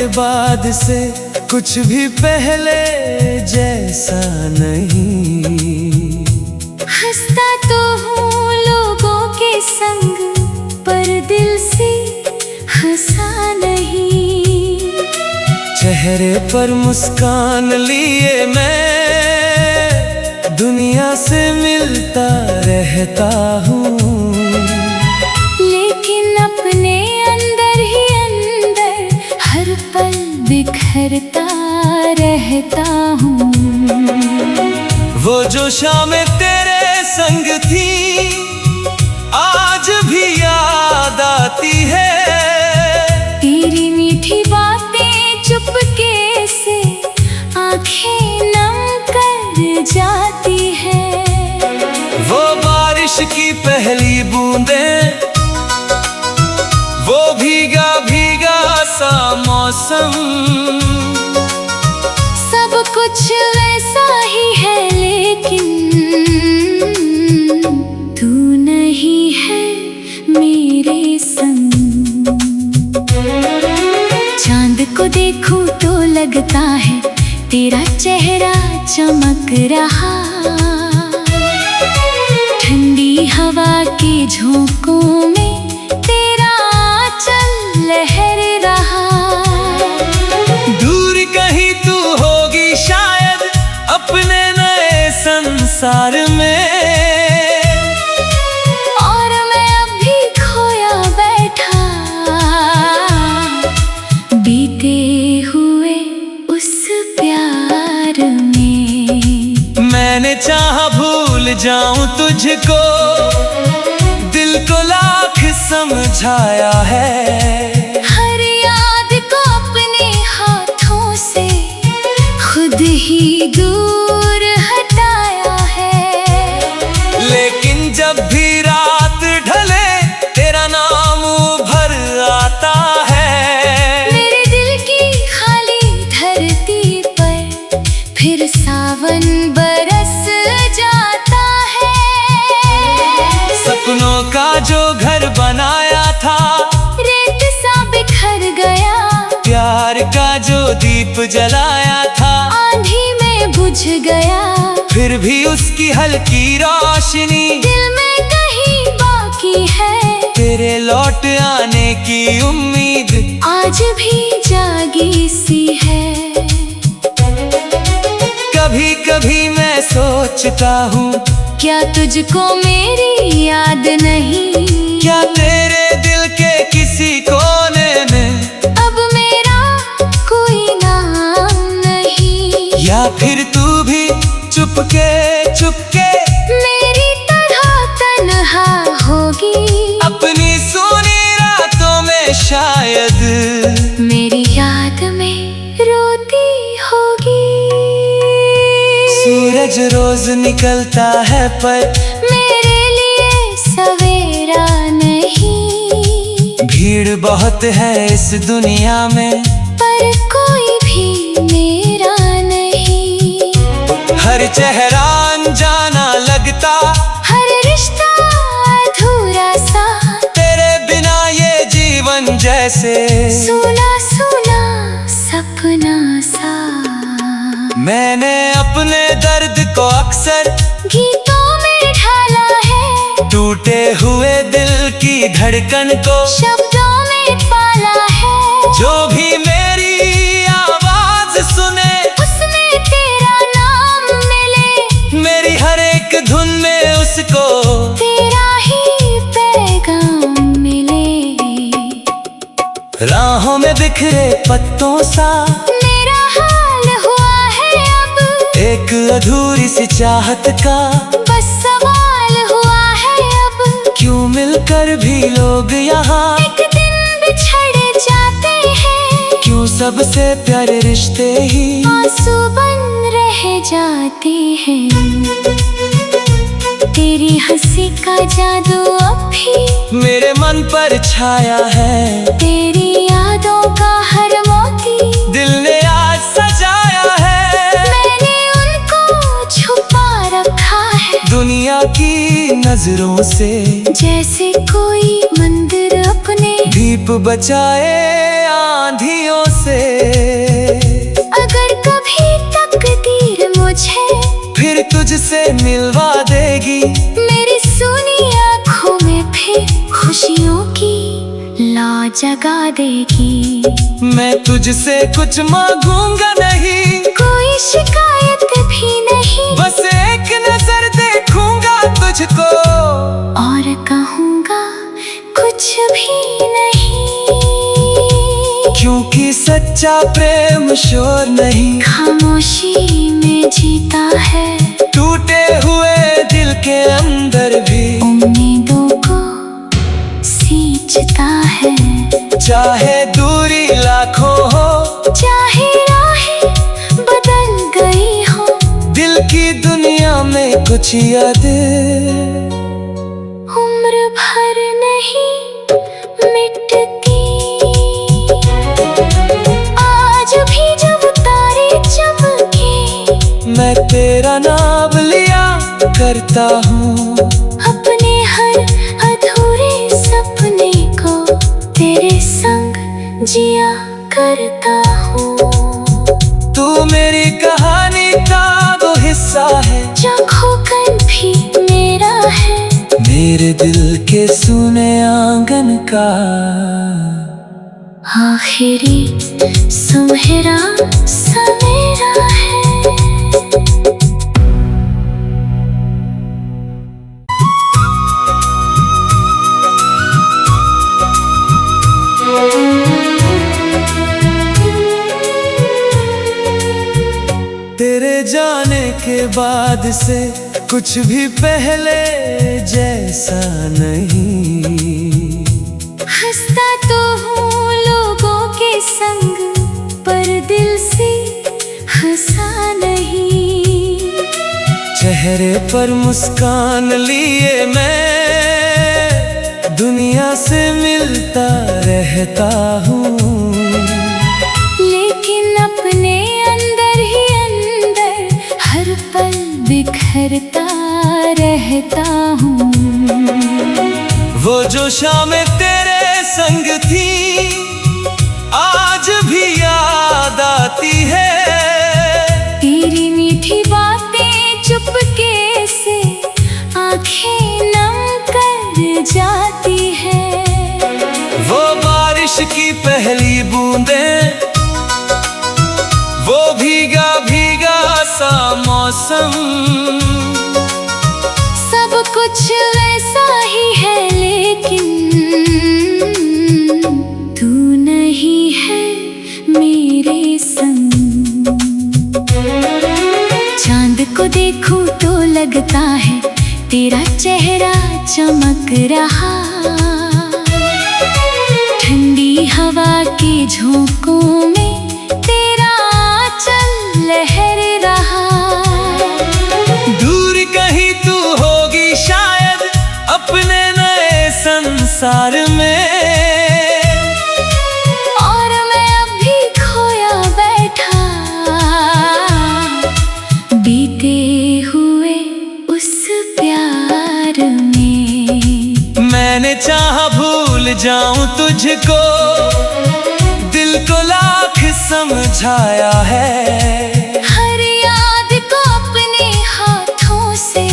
बाद से कुछ भी पहले जैसा नहीं। हंसता तो हूँ लोगों के संग, पर दिल से हंसा नहीं। चेहरे पर मुस्कान लिए मैं दुनिया से मिलता रहता हूँ, लेकिन अपने अंदर ही अंदर हर पल बिखरता रहता हूँ। वो जो शामें तेरे संग थी आज भी याद आती है। तेरी मीठी बातें चुपके से आंखें नम कर जाती है। वो बारिश की पहली बूंदें, वो भीगा भीगा सा मौसम, सब कुछ वैसा ही है, लेकिन तू नहीं है मेरे संग। चांद को देखूं तो लगता है तेरा चेहरा चमक रहा। ठंडी हवा के झोंकों में तेरा आंचल लहर रहा। दूर कहीं तू होगी शायद अपने नए संसार में, और मैं अभी खोया बैठा बीते हुए उस प्यार में। मैंने चाहा भूल जाऊं तुझको, दिल को लाख समझाया है। हर याद को अपने हाथों से खुद ही दूर हटाया है। लेकिन जब भी रात ढले तेरा नाम उभर आता है। मेरे दिल की खाली धरती पर फिर सावन बरस जाता है। सपनों का जो घर बनाया था रेत सा बिखर गया। प्यार का जो दीप जलाया था आंधी में बुझ गया। फिर भी उसकी हल्की रोशनी दिल में कहीं बाकी है। तेरे लौट आने की उम्मीद आज भी जागी सी है। कभी कभी मैं सोचता हूँ क्या तुझको मेरी याद नहीं? क्या तेरे दिल के किसी कोने में अब मेरा कोई नाम नहीं? या फिर तू भी चुपके चुपके मेरी तरह तन्हा होगी अपनी सोनी रातों में शायद मेरी याद में रोती होगी। सूरज रोज निकलता है पर मेरे लिए सवेरा नहीं। भीड़ बहुत है इस दुनिया में पर कोई भी मेरा नहीं। हर चेहरा अनजाना लगता, हर रिश्ता अधूरा सा। तेरे बिना ये जीवन जैसे सुना सुना सपना सा। मैंने अपने दर्द को अक्सर गीतों में ढाला है। टूटे हुए दिल की धड़कन को शब्दों में पाला है। जो भी मेरी आवाज सुने उसमें तेरा नाम मिले। मेरी हर एक धुन में उसको तेरा ही पैगाम मिले। राहों में बिखरे पत्तों सा मेरा हाल हुआ है अब। एक अधूरी सी चाहत का बस सवाल हुआ है अब। क्यों मिलकर भी लोग यहाँ एक दिन बिछड़ जाते हैं। क्यों सबसे प्यारे रिश्ते ही आंसू बन रह जाते हैं। तेरी हंसी का जादू अब भी मेरे मन पर छाया है। तेरी यादों का हर मोती दिल ने आज सजाया है। मैंने उनको छुपा रखा है दुनिया की नजरों से, जैसे कोई मंदिर अपने दीप बचाए आंधियों से। अगर कभी तकदीर मुझे फिर तुझसे मिलवा देगी, मेरी सुनी आँखों में फिर खुशियों की ला जगा देगी। मैं तुझसे कुछ मांगूंगा नहीं, कोई शिकायत भी नहीं, बस एक नजर देखूंगा तुझको और कहूँगा कुछ भी नहीं। क्योंकि सच्चा प्रेम शोर नहीं, खामोशी में जीता है। टूटे हुए दिल के अंदर भी उम्मीदों को सींचता है। चाहे दूरी लाखों हो, चाहे राहें बदल गई हो, दिल की दुनिया में कुछ यादें उम्र भर नहीं मिटती। आज भी जब तारे चमके, मैं तेरा नाम लिया करता हूँ। अपने हर अधूरे सपने को तेरे संग जिया करता हूँ। तू मेरी कहानी का वो हिस्सा है, जो खोकर भी मेरा है। मेरे दिल के सुने आंगन का आखिरी सुनहरा सवेरा है। तेरे जाने के बाद से कुछ भी पहले जैसा नहीं। हंसता तो हूँ लोगों के संग, पर दिल से हंसा नहीं। चेहरे पर मुस्कान लिए मैं दुनिया से मिलता रहता हूँ, लेकिन अपने अंदर ही अंदर हर पल बिखरता रहता हूँ। वो जो शामें तेरे संग थी आज भी याद आती है। तेरी मीठी बातें चुपके से आंखें नम कर जाती है। वो बारिश की पहली बूंदें, वो भीगा भीगा सा मौसम, सब कुछ वैसा ही है, लेकिन तू नहीं है मेरे संग। चांद को देखूं तो लगता है तेरा चेहरा चमक रहा। ठंडी हवा के झोंकों में तेरा आंचल लहर रहा। दूर कहीं तू होगी शायद अपने नए संसार में, और मैं अभी खोया बैठा बीते हुए उस प्यार में। मैंने चाहा भूल जाऊं तुझको, दिल को लाख समझाया है। हर याद को अपने हाथों से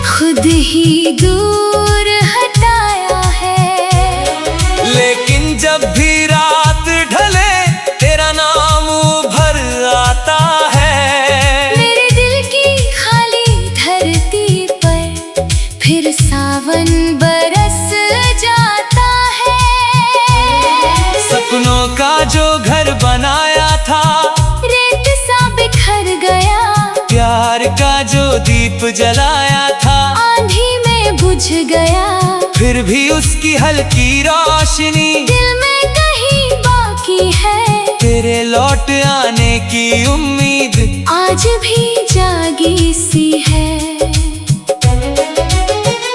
खुद ही दूर हटाया है। लेकिन जब भी रात ढले तेरा नाम उभर आता है। मेरे दिल की खाली धरती पर फिर सावन बरस जाता है। सपनों का जो घर बनाया था रेत सा बिखर गया। प्यार का जो दीप जलाया था आंधी में बुझ गया। फिर भी उसकी हल्की रोशनी दिल में कहीं बाकी है। तेरे लौट आने की उम्मीद आज भी जागी सी है।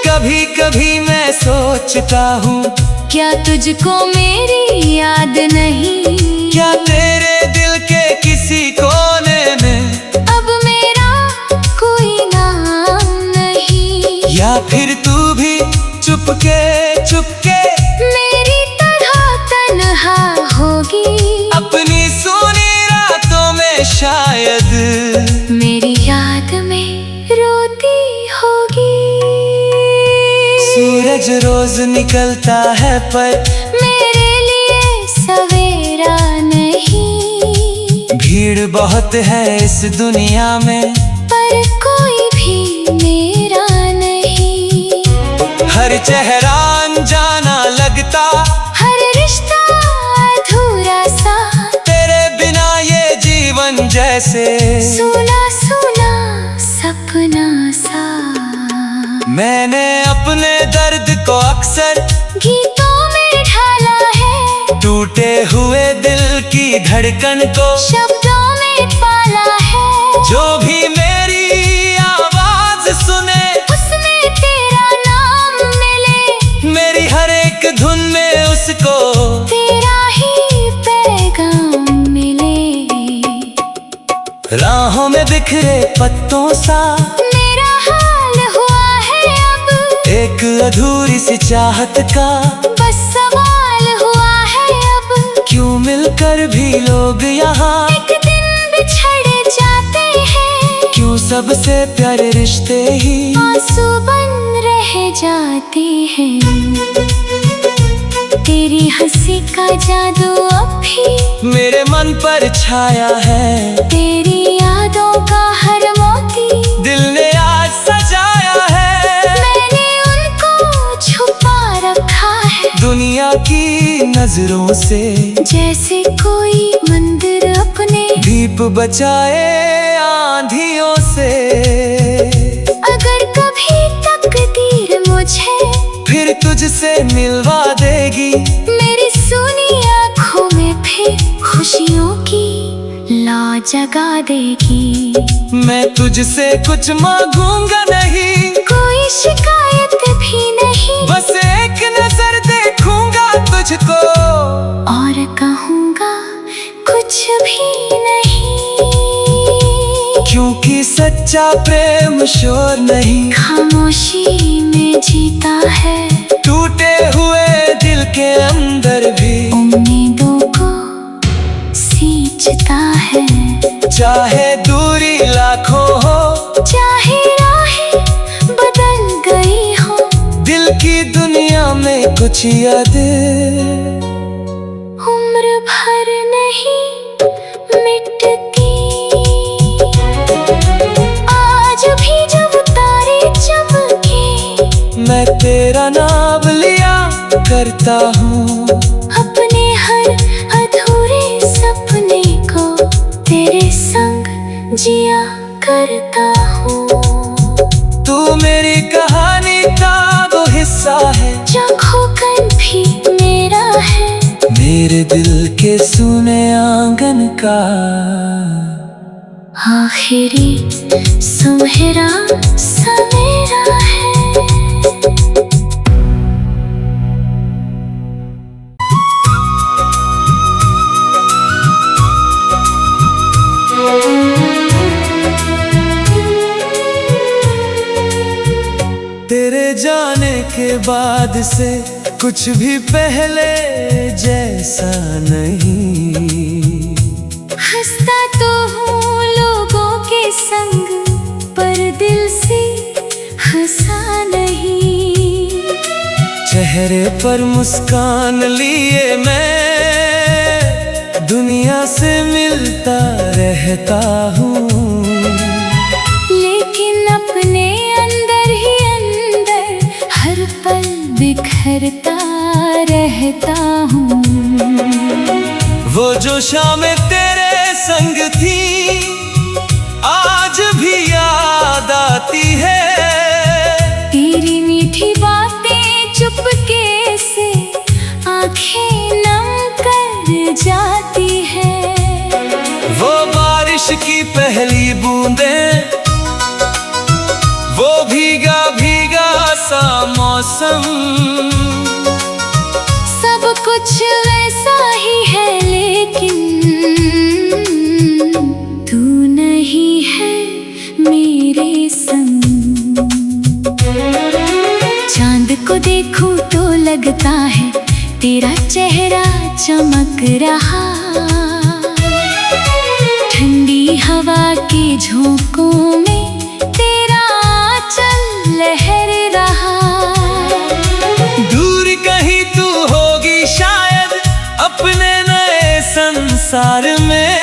कभी कभी मैं सोचता हूँ, क्या तुझको मेरी याद नहीं? क्या तेरे दिल के किसी कोने में अब मेरा कोई नाम नहीं? या फिर तू भी चुपके चुपके मेरी तरह तन्हा होगी? शायद मेरी याद में रोती होगी। सूरज रोज निकलता है पर मेरे लिए सवेरा नहीं। भीड़ बहुत है इस दुनिया में पर कोई भी मेरा नहीं। हर चेहरा अनजाना लगता, हर रिश्ता अधूरा सा। तेरे बिना ये जीवन जैसे सुना सुना सपना सा। मैंने अपने दर्द को अक्सर गीतों में ढाला है। टूटे हुए दिल की धड़कन को शब्दों में पाला है। जो भी मेरी आवाज सुने उसमें तेरा नाम मिले। मेरी हर एक धुन में उसको तेरा ही पैगाम मिले। राहों में बिखरे पत्तों सा मेरा हाल हुआ है अब। एक अधूरी सी चाहत का बस सवाल हुआ है अब। क्यों मिलकर भी लोग यहाँ एक दिन बिछड़ जाते हैं। क्यों सबसे प्यारे रिश्ते ही आंसू बन रह जाते हैं। तेरी हंसी का जादू अब भी मेरे मन पर छाया है। तेरी यादों का हर मोती दिल ने आज सजाया है। मैंने उनको छुपा रखा है दुनिया की नजरों से, जैसे कोई मंदिर अपने दीप बचाए आंधियों से। अगर कभी तकदीर मुझे फिर तुझसे मिलवा देगी, मेरी सुनी आँखों में फिर खुशियों की ला जगा देगी। मैं तुझसे कुछ मांगूंगा नहीं, कोई शिकायत भी नहीं। बस एक नजर देखूंगा तुझको और कहूँगा कुछ भी नहीं। क्योंकि सच्चा प्रेम शोर नहीं, खामोशी में जीता है। टूटे हुए दिल के अंदर भी उम्मीदों को सींचता है। चाहे दूरी लाखों हो, चाहे राहें बदल गई हो, दिल की दुनिया में कुछ याद उम्र भर नहीं मिटती। आज भी जब तारे चमके, मैं तेरा नाम लिया करता हूँ। अपने हर अधूरे सपने को तेरे संग जिया करता हूँ। तू मेरी कहानी का वो हिस्सा है, जो खोकर भी मेरा है। मेरे दिल के सुने आंगन का आखिरी सुनहरा सवेरा है। तेरे जाने के बाद से कुछ भी पहले जैसा नहीं। हंसता तो हूँ लोगों के संग, पर दिल से हंसा नहीं। चेहरे पर मुस्कान लिए मैं दुनिया से मिलता रहता हूँ, लेकिन अपने अंदर ही अंदर हर पल बिखरता रहता हूँ। वो जो शामें तेरे संग थी आज भी याद आती है। तेरी मीठी बातें चुपके से आंखें नम कर जाती है। वो बारिश की पहली बूंदें, वो भीगा भीगा सा मौसम, सब कुछ वैसा ही है, लेकिन तू नहीं है मेरे संग। चांद को देखूं तो लगता है तेरा चेहरा चमक रहा। ठंडी हवा के झोंकों में तेरा आंचल लहर रहा। दूर कहीं तू होगी शायद अपने नए संसार में,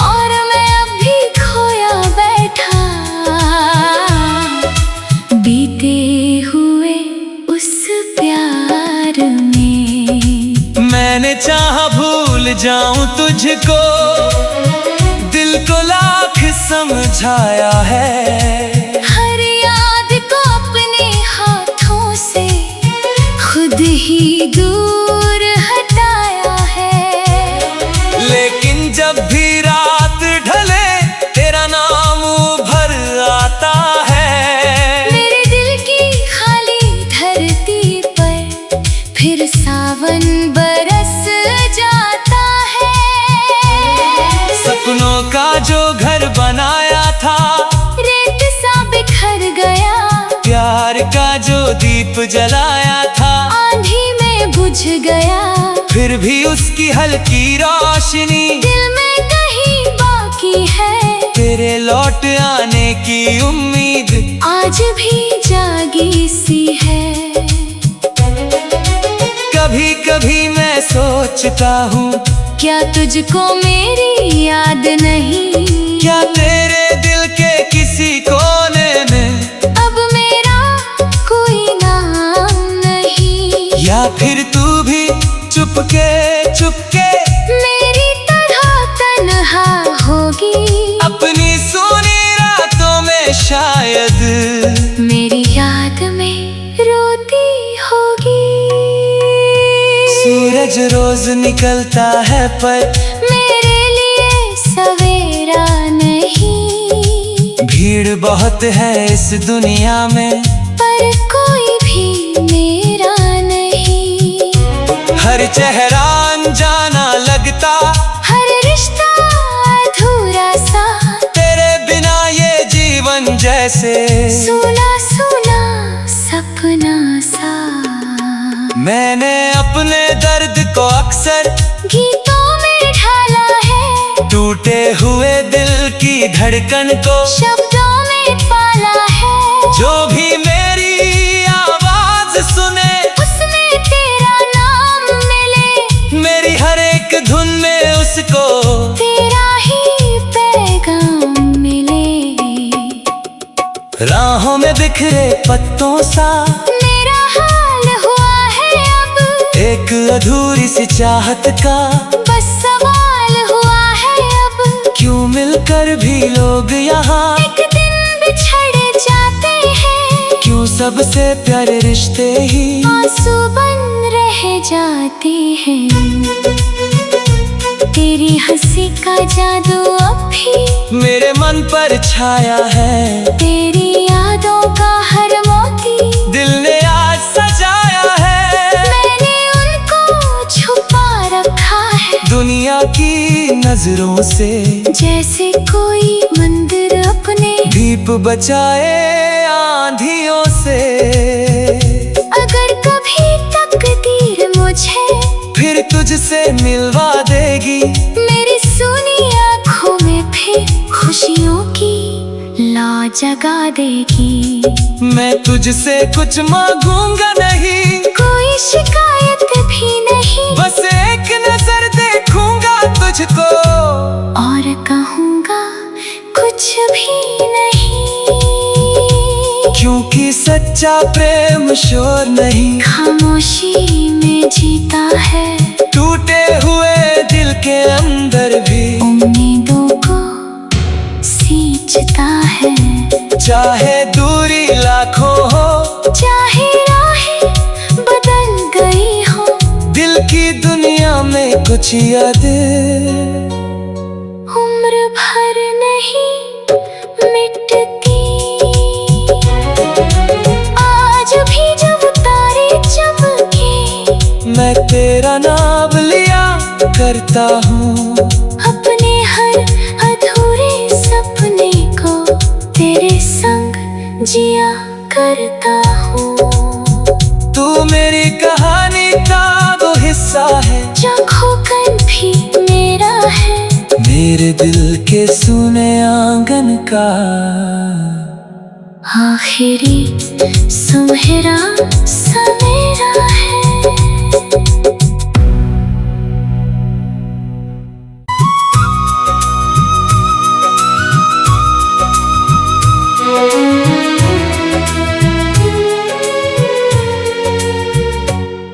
और मैं अब भी खोया बैठा बीते हुए उस प्यार में। मैंने चाहा भूल जाऊं तुझको, दिल को लाख समझाया है। हर याद को अपने हाथों से खुद ही दूर हटाया है। लेकिन जब भी रात ढले तेरा नाम उभर आता है। मेरे दिल की खाली धरती पर फिर सावन बरस जाता है। सपनों का जो घर बनाया था रेत सा बिखर गया, प्यार का जो दीप जलाया था आंधी में बुझ गया। फिर भी उसकी हल्की रोशनी दिल में कहीं बाकी है, तेरे लौट आने की उम्मीद आज भी जागी सी है। कभी कभी मैं सोचता हूँ, क्या तुझको मेरी याद नहीं? क्या तेरे दिल के किसी कोने में अब मेरा कोई नाम नहीं? या फिर तू भी चुपके चुपके मेरी तरह तन्हा होगी अपनी सोनी रातों में शायद मेरी याद में रोती होगी। सूरज रोज निकलता है पर मेरे लिए सवेरा नहीं। भीड़ बहुत है इस दुनिया में पर कोई भी मेरा नहीं। हर चेहरा अनजाना लगता, हर रिश्ता अधूरा सा, तेरे बिना ये जीवन जैसे सुना सुना सपना सा। मैंने अपने दर्द को अक्सर गीतों में ढाला है, टूटे हुए दिल की धड़कन को शब्दों में पाला है। जो भी मेरी आवाज सुने उसमें तेरा नाम मिले, मेरी हर एक धुन में उसको तेरा ही पैगाम मिले। राहों में बिखरे पत्तों सा मेरा हाल हुआ है अब, एक अधूरी सी चाहत का बस सवाल हुआ है अब। क्यों मिलकर भी लोग यहाँ एक दिन बिछड़ जाते हैं, क्यों सबसे प्यारे रिश्ते ही आंसू बन रह जाते हैं। तेरी हंसी का जादू अब भी मेरे मन पर छाया है, तेरी यादों का हर मोती दिल ने आज सजाया है। मैंने उनको छुपा रखा है दुनिया की नजरों से, जैसे कोई मंदिर अपने दीप बचाए आंधियों से। अगर कभी तकदीर मुझे फिर तुझसे मिलवा देगी, मेरी सुनी आँखों में फिर खुशियों की लौ जगा देगी। मैं तुझसे कुछ मांगूंगा नहीं, कोई शिकायत भी नहीं, बस एक नजर देखूंगा तुझको और कहूँगा कुछ भी नहीं। क्योंकि सच्चा प्रेम शोर नहीं, खामोशी में जीता है, टूटे हुए दिल के अंदर भी उम्मीदों को सींचता है। चाहे दूरी लाखों हो, चाहे राहें बदल गई हो, दिल की दुनिया में कुछ याद उम्र भर नहीं मिटती। आज भी जब तारे चमके, मैं तेरा नाम लिया करता हूँ। अपने हर अधूरे सपने को तेरे संग जिया करता हूँ। तू मेरी कहानी का वो हिस्सा है, जो खोकर भी मेरा है। मेरे दिल के सुने आंगन का आखिरी सुनहरा सवेरा है।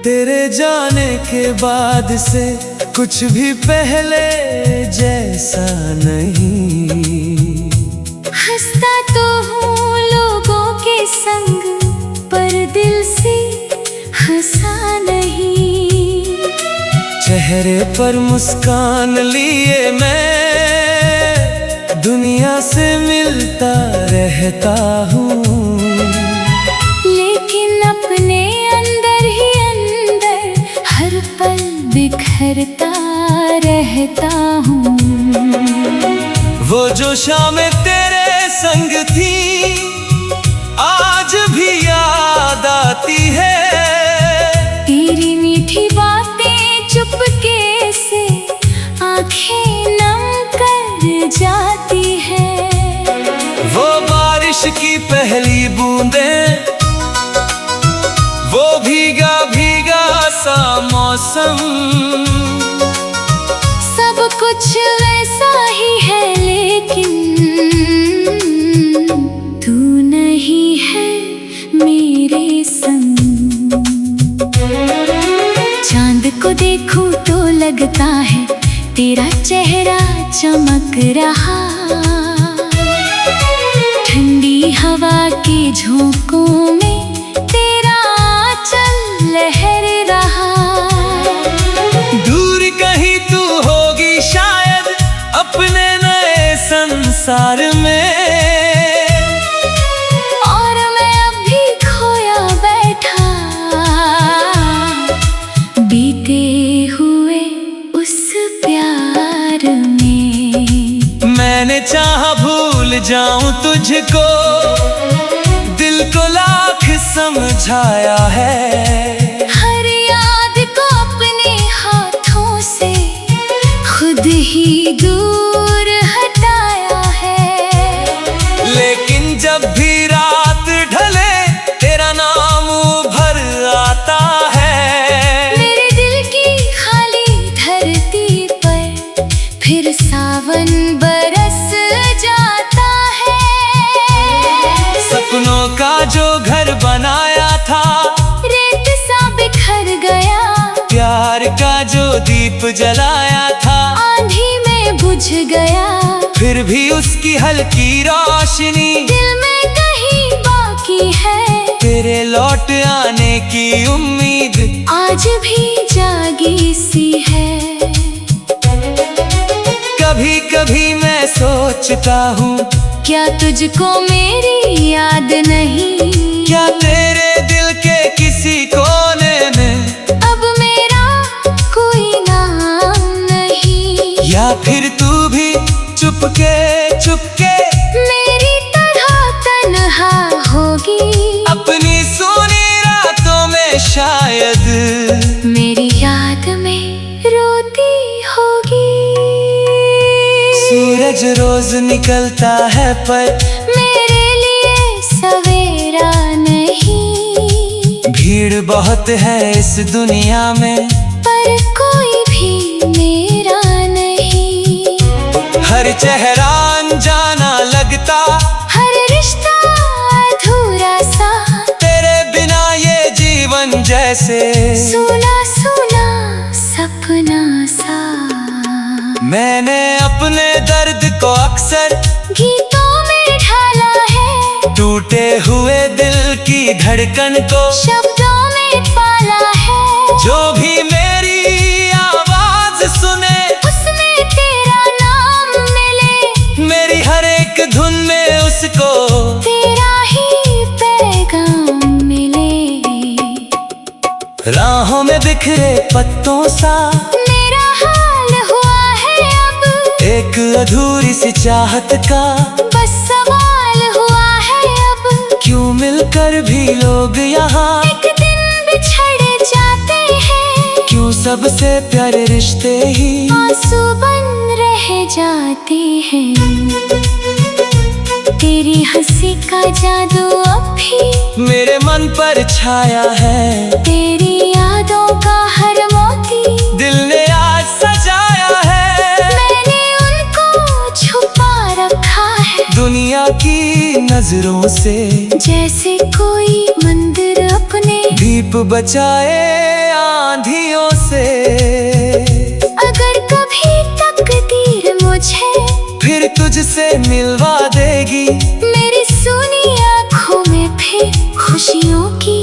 तेरे जाने के बाद से कुछ भी पहले जैसा नहीं। हंसता तो हूँ लोगों के संग, पर दिल से हंसा नहीं। चेहरे पर मुस्कान लिए मैं दुनिया से मिलता रहता हूँ, लेकिन अपने अंदर ही अंदर हर पल बिखरता रहता हूँ। वो जो शामें तेरे संग थी आज भी याद आती है। तेरी मीठी बातें चुपके से आंखें नम कर जाती है। वो बारिश की पहली बूंदें, वो भीगा भीगा सा मौसम, सब कुछ वैसा ही है, लेकिन तू नहीं है मेरे संग। चांद को देखूं तो लगता है तेरा चेहरा चमक रहा। ठंडी हवा के झोंकों में तेरा आंचल लहर रहा। दूर कहीं तू होगी शायद अपने नए संसार में, और मैं अभी खोया बैठा बीते हुए उस प्यार में। मैंने चाहा भूल जाऊं तुझको, दिल को लाख समझाया है। हर याद को अपने हाथों से खुद ही दूर हटाया है। लेकिन जब भी रात ढले तेरा नाम उभर आता है। मेरे दिल की खाली धरती पर फिर सावन बरस जाता है। सपनों का जो घर बनाया था रेत सा बिखर गया। प्यार का जो दीप जलाया था आंधी में बुझ गया। फिर भी उसकी हल्की रोशनी दिल में कहीं बाकी है। तेरे लौट आने की उम्मीद आज भी जागी सी है। कभी कभी मैं सोचता हूँ क्या तुझको मेरी याद नहीं? क्या तेरे दिल के किसी कोने में अब मेरा कोई नाम नहीं? या फिर तू भी चुपके चुपके मेरी तरह तन्हा होगी अपनी सोनी रातों में शायद मेरी याद में रोती होगी। सूरज रोज निकलता है पर मेरे लिए सवेरा नहीं। भीड़ बहुत है इस दुनिया में पर कोई भी मेरा नहीं। हर चेहरा अनजाना लगता, हर रिश्ता अधूरा सा। तेरे बिना ये जीवन जैसे सुना सुना सपना सा। मैंने अपने दर्द को अक्सर गीतों में ढाला है। टूटे हुए दिल की धड़कन को शब्दों में पाला है। जो भी मेरी आवाज सुने उसमें तेरा नाम मिले। मेरी हर एक धुन में उसको तेरा ही पैगाम मिले। राहों में बिखरे पत्तों सा मेरा हाल हुआ है अब। एक अधूरी सी चाहत का बस सवाल हुआ है अब। क्यों मिलकर भी लोग यहाँ एक दिन बिछड़ जाते हैं। क्यों सबसे प्यारे रिश्ते ही आंसू बन रहे रह जाते हैं। तेरी हंसी का जादू अब भी मेरे मन पर छाया है। तेरी यादों का हर मोती दिल ने आज सजाया है। मैंने उनको छुपा रखा है दुनिया की नजरों से, जैसे कोई मंदिर अपने दीप बचाए आंधियों से। अगर कभी तकदीर मुझे फिर तुझसे मिलवा देगी, मेरी सुनी आँखों में फिर खुशियों की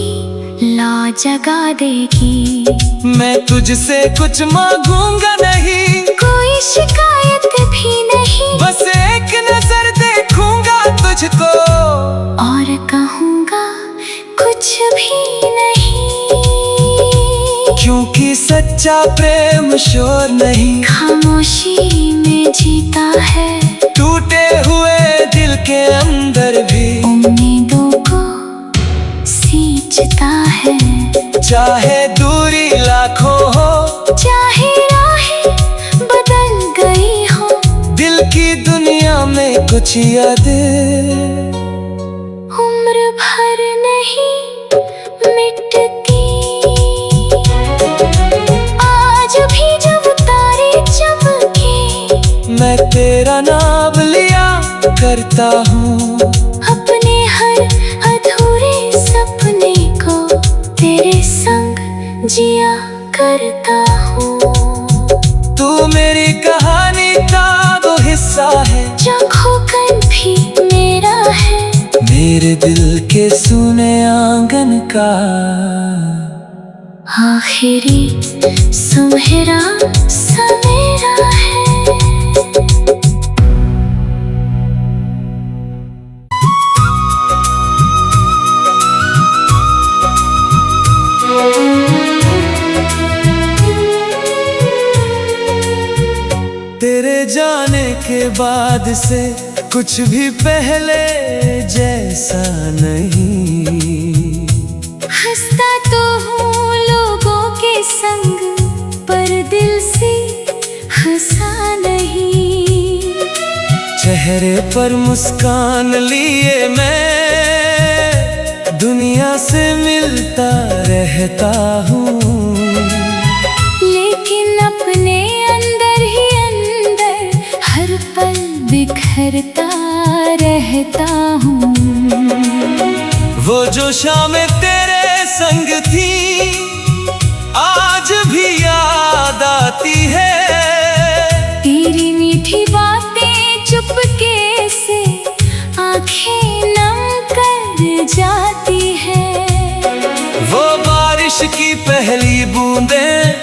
ला जगा देगी। मैं तुझसे कुछ मांगूंगा नहीं, कोई शिकायत भी नहीं, बस एक नजर देखूंगा तुझको और कहूँगा कुछ भी नहीं। क्योंकि सच्चा प्रेम शोर नहीं, खामोशी में जीता है। टूटे हुए दिल के अंदर भी उम्मीदों को सींचता है। चाहे दूरी लाखों हो, चाहे राहें बदल गई हो, दिल की दुनिया में कुछ यादें उम्र भर नहीं मिटती। आज भी जब तारे चमके, मैं तेरा नाम लिया करता हूँ। अपने हर अधूरे सपने को तेरे संग जिया करता हूँ। तू मेरी कहानी का वो हिस्सा है, जो खोकर भी मेरा है। मेरे दिल के सुने आंगन का आखिरी सुनहरा सवेरा है। तेरे जाने के बाद से कुछ भी पहले जैसा नहीं। हंसता तो हूँ लोगों के संग, पर दिल से हंसा नहीं। चेहरे पर मुस्कान लिए मैं दुनिया से मिलता रहता हूँ, लेकिन अपने अंदर ही अंदर हर पल बिखरता रहता हूँ। वो जो शामें तेरे संग थी आज भी याद आती है। तेरी मीठी बातें चुपके से आंखें नम कर जाती है। वो बारिश की पहली बूंदें,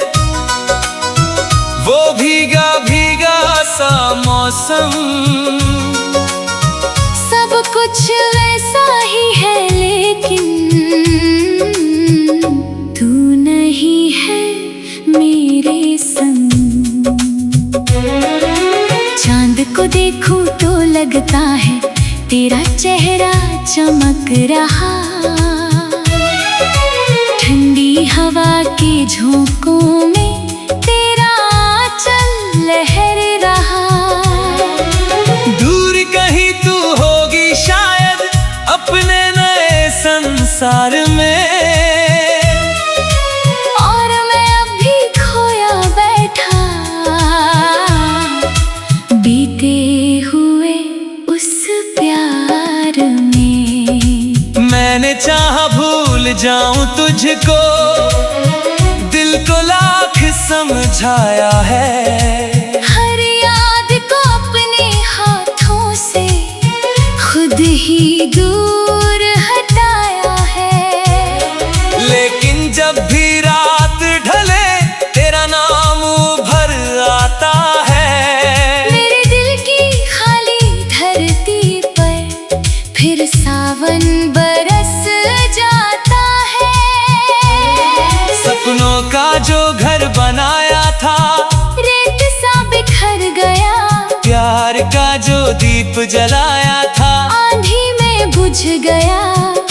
वो भीगा भीगा सा मौसम, सब कुछ वैसा ही है, लेकिन तू नहीं है मेरे संग। चांद को देखूं तो लगता है तेरा चेहरा चमक रहा। ठंडी हवा के झोंकों में तेरा आंचल लहर रहा। दूर कहीं तू होगी शायद अपने नए संसार में, और मैं अब भी खोया बैठा बीते हुए उस प्यार में। मैंने चाहा भूल जाऊं तुझको, दिल को लाख समझाया है। हर याद को अपने हाथों से खुद ही दूर हटाया है। लेकिन जब भी रात ढले तेरा नाम उभर आता है। मेरे दिल की खाली धरती पर फिर सावन बरस जाता है। सपनों का जो घर बनाया था रेत सा बिखर गया। प्यार का जो दीप जलाया था आंधी में बुझ गया।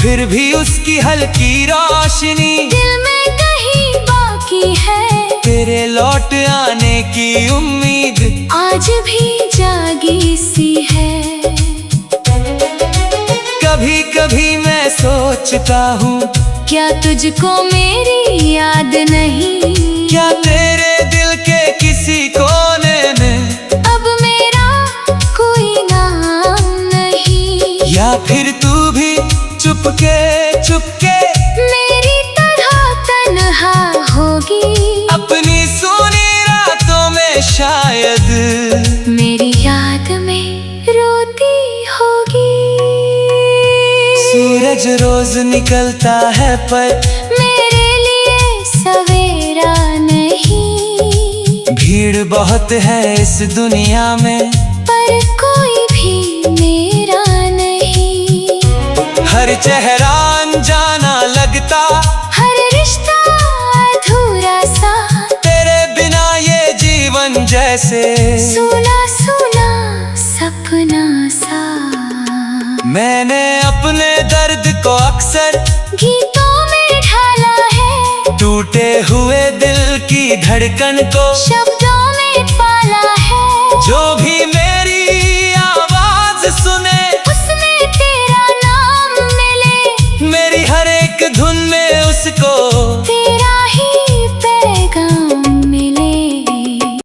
फिर भी उसकी हल्की रोशनी दिल में कहीं बाकी है। तेरे लौट आने की उम्मीद आज भी जागी सी है। कभी कभी मैं सोचता हूँ, क्या तुझको मेरी याद नहीं? क्या तेरे दिल के किसी कोने में अब मेरा कोई नाम नहीं? या फिर तू भी चुपके चुपके मेरी तरह तन्हा होगी? अपनी सोनी रातों में शायद मेरी याद में रोती होगी। सूरज रोज निकलता है पर मेरे लिए सवेरा नहीं। भीड़ बहुत है इस दुनिया में, पर कोई भी मेरा नहीं। हर चेहरा अनजाना लगता, हर रिश्ता अधूरा सा, तेरे बिना ये जीवन जैसे सुना सुना सपना सा। मैंने अपने दर्द को अक्सर गीतों में ढाला है, टूटे हुए दिल की धड़कन को शब्दों में